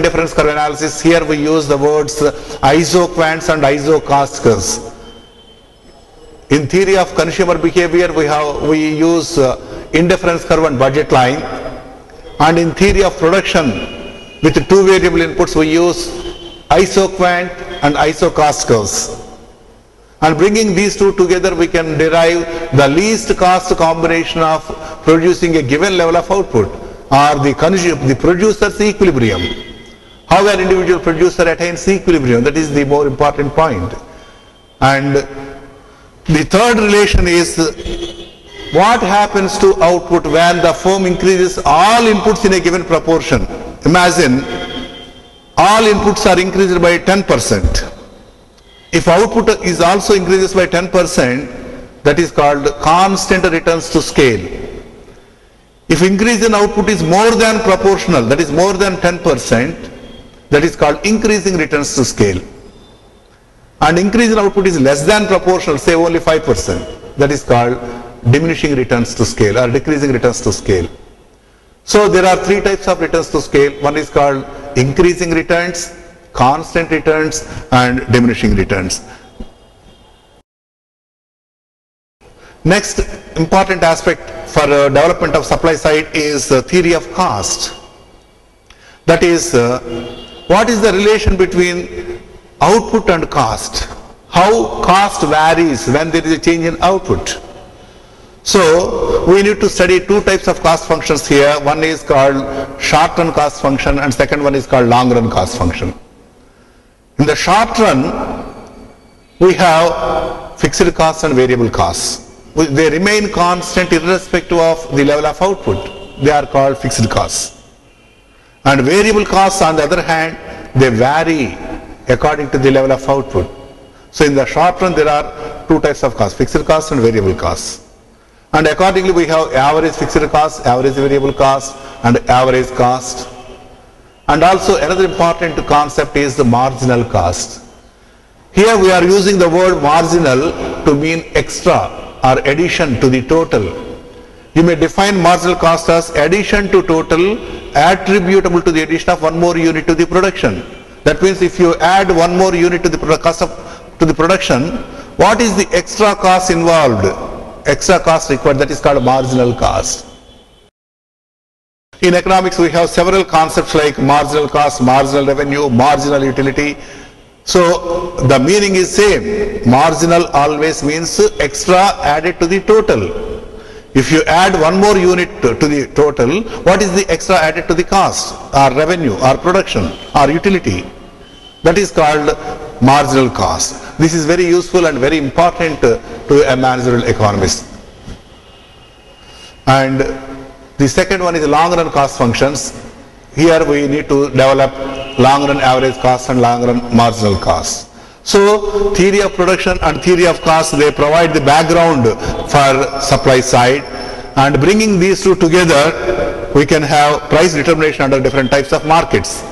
indifference curve analysis, here we use the words isoquants and isocost curves. In theory of consumer behavior, we use indifference curve and budget line, and in theory of production with two variable inputs we use isoquant and isocost curves. And bringing these two together, we can derive the least cost combination of producing a given level of output, or the producer's equilibrium. How an individual producer attains equilibrium, that is the more important point. And the third relation is what happens to output when the firm increases all inputs in a given proportion. Imagine all inputs are increased by 10%. If output is also increases by 10%, that is called constant returns to scale. If increase in output is more than proportional, that is more than 10%, that is called increasing returns to scale. And increase in output is less than proportional, say only 5%, that is called diminishing returns to scale or decreasing returns to scale. So there are three types of returns to scale. One is called increasing returns, constant returns, and diminishing returns. Next important aspect for development of supply side is theory of cost. That is, what is the relation between output and cost? How cost varies when there is a change in output? So we need to study two types of cost functions here. One is called short-run cost function and second one is called long-run cost function. In the short run, we have fixed costs and variable costs. They remain constant irrespective of the level of output. They are called fixed costs. And variable costs, on the other hand, they vary according to the level of output. So in the short run, there are two types of costs, fixed costs and variable costs. And accordingly, we have average fixed cost, average variable cost, and average cost. And also another important concept is the marginal cost. Here we are using the word marginal to mean extra or addition to the total. You may define marginal cost as addition to total attributable to the addition of one more unit to the production. That means if you add one more unit to the production, what is the extra cost involved? Extra cost required, that is called marginal cost. In economics, we have several concepts like marginal cost, marginal revenue, marginal utility. So the meaning is same. Marginal always means extra added to the total. If you add one more unit to the total, what is the extra added to the cost or revenue or production or utility? That is called marginal cost. This is very useful and very important to a managerial economist. And the second one is long run cost functions. Here we need to develop long run average cost and long run marginal cost. So theory of production and theory of cost, they provide the background for supply side, and bringing these two together, we can have price determination under different types of markets.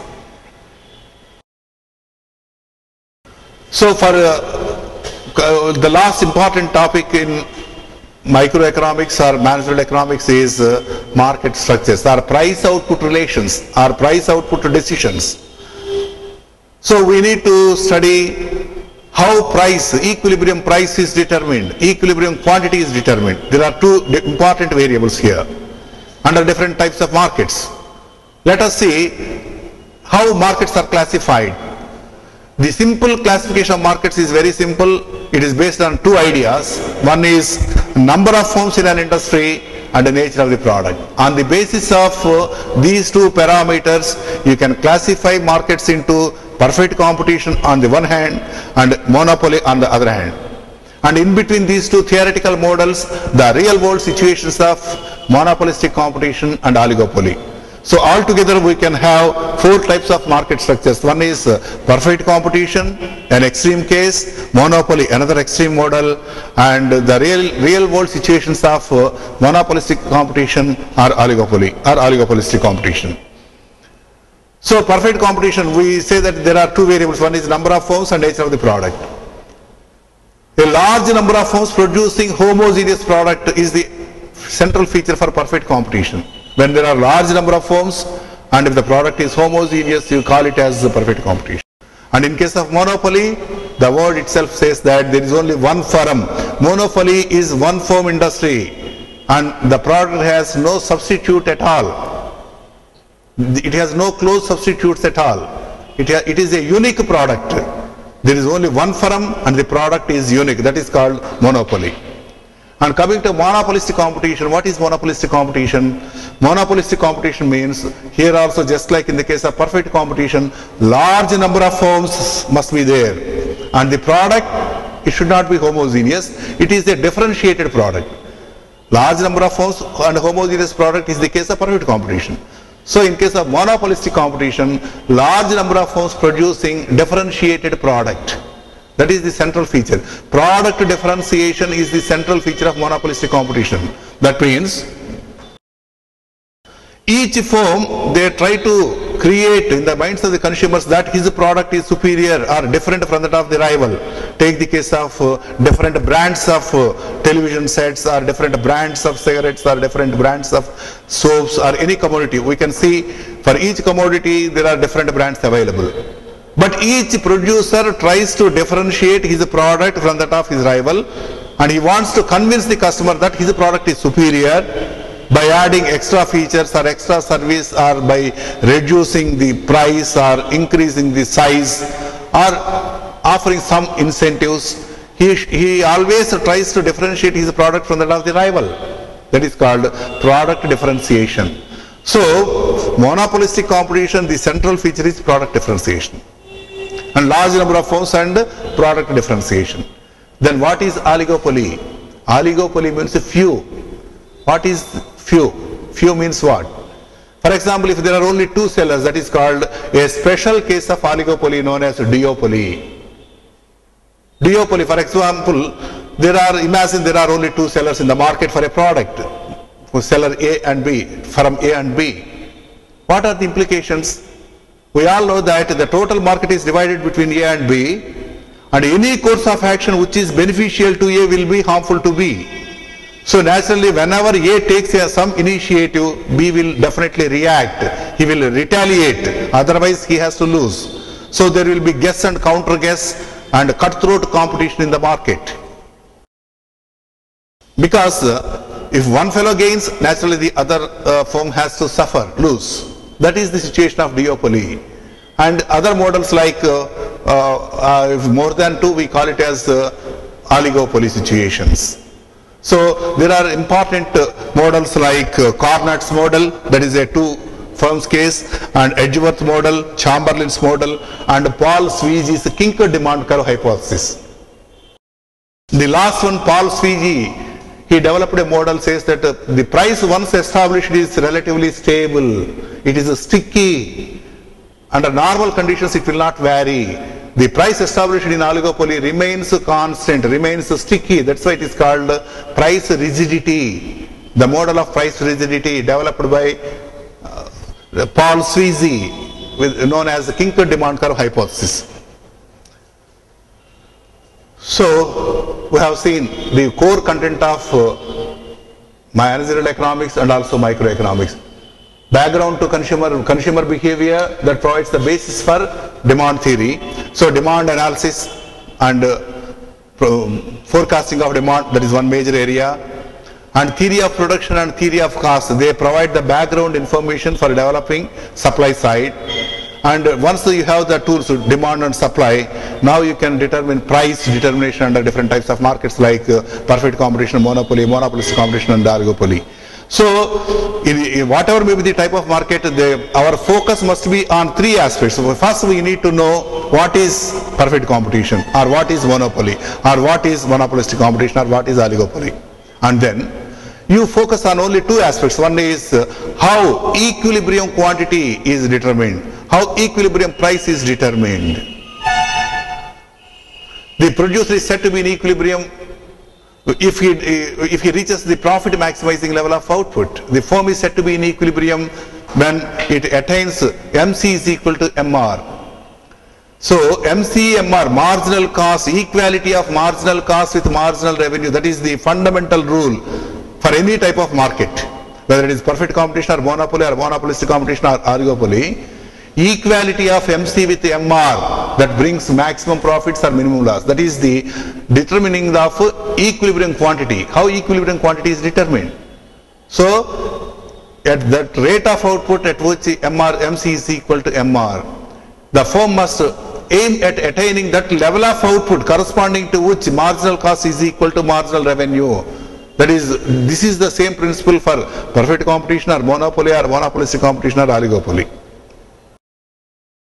So for the last important topic in microeconomics or managerial economics is market structures, or price output relations, or price output decisions. So we need to study how equilibrium price is determined, equilibrium quantity is determined. There are two important variables here under different types of markets. Let us see how markets are classified. The simple classification of markets is very simple. It is based on two ideas. One is number of firms in an industry and the nature of the product. On the basis of these two parameters, you can classify markets into perfect competition on the one hand and monopoly on the other hand. And in between these two theoretical models, the real world situations of monopolistic competition and oligopoly. So altogether we can have four types of market structures. One is perfect competition, an extreme case, monopoly, another extreme model, and the real world situations of monopolistic competition or oligopoly or oligopolistic competition. So perfect competition, we say that there are two variables. One is number of firms and nature of the product. A large number of firms producing homogeneous product is the central feature for perfect competition. When there are large number of firms and if the product is homogeneous, you call it as perfect competition. And in case of monopoly, the word itself says that there is only one firm. Monopoly is one firm industry, and the product has no substitute at all. It has no close substitutes at all. It is a unique product. There is only one firm and the product is unique. That is called monopoly. And coming to monopolistic competition, what is monopolistic competition? Monopolistic competition means, here also just like in the case of perfect competition, large number of firms must be there. And the product, it should not be homogeneous. It is a differentiated product. Large number of firms and homogeneous product is the case of perfect competition. So in case of monopolistic competition, large number of firms producing differentiated product. That is the central feature. Product differentiation is the central feature of monopolistic competition. That means each firm, they try to create in the minds of the consumers that his product is superior or different from that of the rival. Take the case of different brands of television sets, or different brands of cigarettes, or different brands of soaps, or any commodity. We can see for each commodity there are different brands available. But each producer tries to differentiate his product from that of his rival, and he wants to convince the customer that his product is superior by adding extra features or extra service, or by reducing the price or increasing the size, or offering some incentives. He always tries to differentiate his product from that of the rival. That is called product differentiation. So monopolistic competition, the central feature is product differentiation. And large number of firms and product differentiation. Then what is oligopoly? Oligopoly means few. What is few? Few means what? For example, if there are only two sellers, that is called a special case of oligopoly known as duopoly. Duopoly, for example, imagine there are only two sellers in the market for a product, for seller A and B, firm A and B. What are the implications? We all know that the total market is divided between A and B, and any course of action which is beneficial to A will be harmful to B. So naturally, whenever A takes some initiative, B will definitely react. He will retaliate, otherwise he has to lose. So there will be guess and counter guess and cutthroat competition in the market. Because if one fellow gains, naturally the other firm has to suffer, lose. That is the situation of duopoly. And other models like if more than two, we call it as oligopoly situations. So there are important models like Carnot's model, that is a two firms case, and Edgeworth model, Chamberlain's model, and Paul Sweezy's Kinker demand curve hypothesis. The last one, Paul Sweezy, he developed a model says that the price once established is relatively stable. It is sticky. Under normal conditions it will not vary. The price established in oligopoly remains constant, remains sticky. That's why it is called price rigidity. The model of price rigidity developed by Paul Sweezy, known as the Kinker demand curve hypothesis. So we have seen the core content of managerial economics and also microeconomics. Background to consumer behavior that provides the basis for demand theory. So demand analysis and forecasting of demand, that is one major area. And theory of production and theory of cost, they provide the background information for developing supply side. And once you have the tools, demand and supply, now you can determine price determination under different types of markets like perfect competition, monopoly, monopolistic competition, and oligopoly. So in whatever may be the type of market, our focus must be on three aspects. So first we need to know what is perfect competition, or what is monopoly, or what is monopolistic competition, or what is oligopoly. And then you focus on only two aspects. One is how equilibrium quantity is determined, how equilibrium price is determined. The producer is said to be in equilibrium if he reaches the profit maximizing level of output. The firm is said to be in equilibrium when it attains MC is equal to MR. So MCMR, marginal cost, equality of marginal cost with marginal revenue, that is the fundamental rule for any type of market. whether it is perfect competition or monopolistic competition or oligopoly, equality of MC with MR that brings maximum profits or minimum loss. That is the determining of equilibrium quantity. How equilibrium quantity is determined? So, at that rate of output at which MC is equal to MR, the firm must aim at attaining that level of output corresponding to which marginal cost is equal to marginal revenue. That is, this is the same principle for perfect competition or monopoly or monopolistic competition or oligopoly.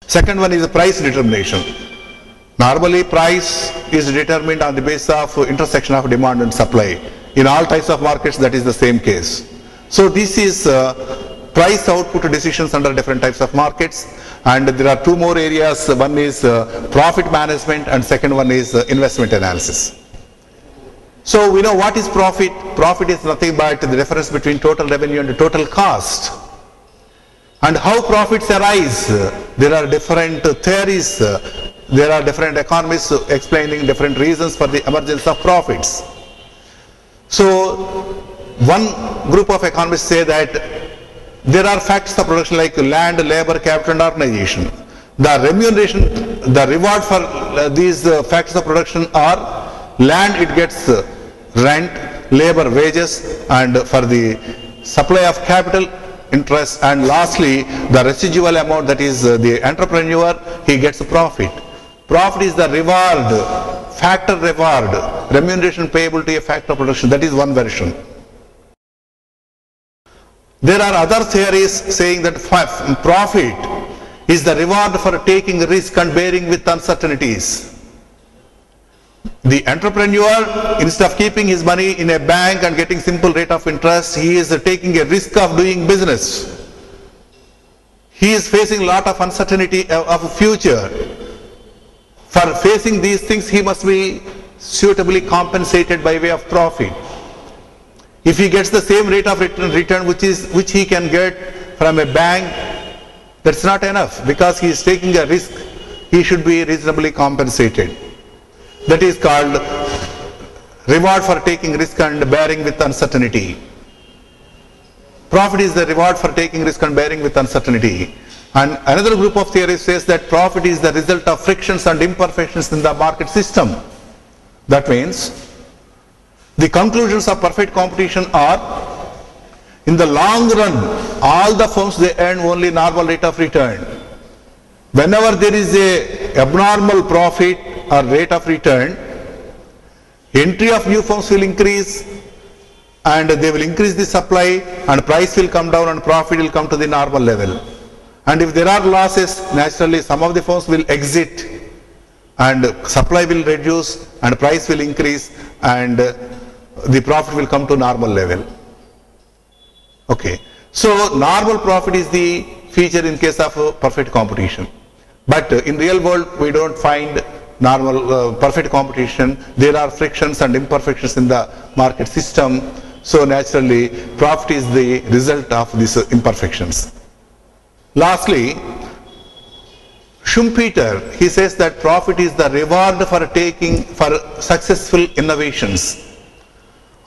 Second one is the price determination. Normally price is determined on the basis of intersection of demand and supply. In all types of markets that is the same case. So this is price output decisions under different types of markets, and there are two more areas. One is profit management and second one is investment analysis. So we know what is profit. Profit is nothing but the difference between total revenue and the total cost. And how profits arise? There are different theories, there are different economists explaining different reasons for the emergence of profits. So one group of economists say that there are factors of production like land, labor, capital and organization. The remuneration, the reward for these factors of production are land, it gets rent, labor, wages, and for the supply of capital, interest, and lastly the residual amount, that is the entrepreneur, he gets a profit. Profit is the reward, factor reward, remuneration payable to a factor of production. That is one version. There are other theories saying that profit is the reward for taking risk and bearing with uncertainties. The entrepreneur, instead of keeping his money in a bank and getting simple rate of interest, he is taking a risk of doing business. He is facing a lot of uncertainty of future. For facing these things, he must be suitably compensated by way of profit. If he gets the same rate of return which he can get from a bank, that's not enough, because he is taking a risk. He should be reasonably compensated. That is called reward for taking risk and bearing with uncertainty. Profit is the reward for taking risk and bearing with uncertainty. And another group of theorists says that profit is the result of frictions and imperfections in the market system. That means the conclusions of perfect competition are, in the long run, all the firms, they earn only normal rate of return. Whenever there is a abnormal profit or rate of return, entry of new firms will increase and they will increase the supply and price will come down and profit will come to the normal level. And if there are losses, naturally some of the firms will exit and supply will reduce and price will increase and the profit will come to normal level. Okay. So normal profit is the feature in case of perfect competition. But in real world we don't find normal perfect competition. There are frictions and imperfections in the market system. So naturally profit is the result of these imperfections. Lastly, Schumpeter, he says that profit is the reward for successful innovations.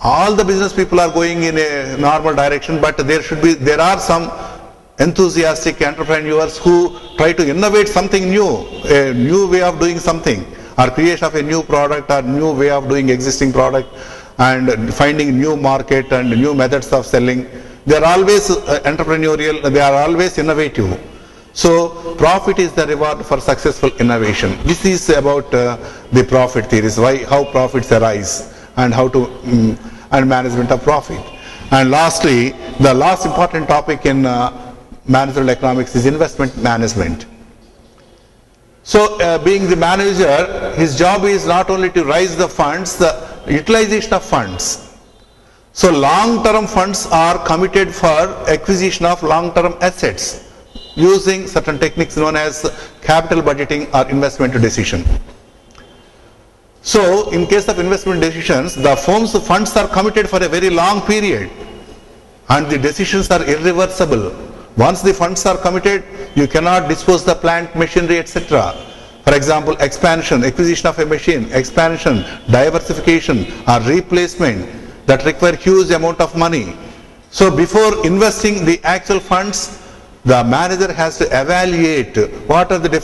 All the business people are going in a normal direction, but there are some enthusiastic entrepreneurs who try to innovate something new, a new way of doing something, or creation of a new product or new way of doing existing product, and finding new market and new methods of selling. They are always entrepreneurial, they are always innovative. So profit is the reward for successful innovation. This is about the profit theories, how profits arise and how to and management of profit. And lastly, the last important topic in managerial economics is investment management. So being the manager, his job is not only to raise the funds, the utilization of funds. So long-term funds are committed for acquisition of long-term assets using certain techniques known as capital budgeting or investment decision. So in case of investment decisions, the firm's funds are committed for a very long period and the decisions are irreversible. Once the funds are committed, you cannot dispose the plant, machinery, etc. For example, expansion, acquisition of a machine, expansion, diversification or replacement that require huge amount of money. So before investing the actual funds, the manager has to evaluate what are the different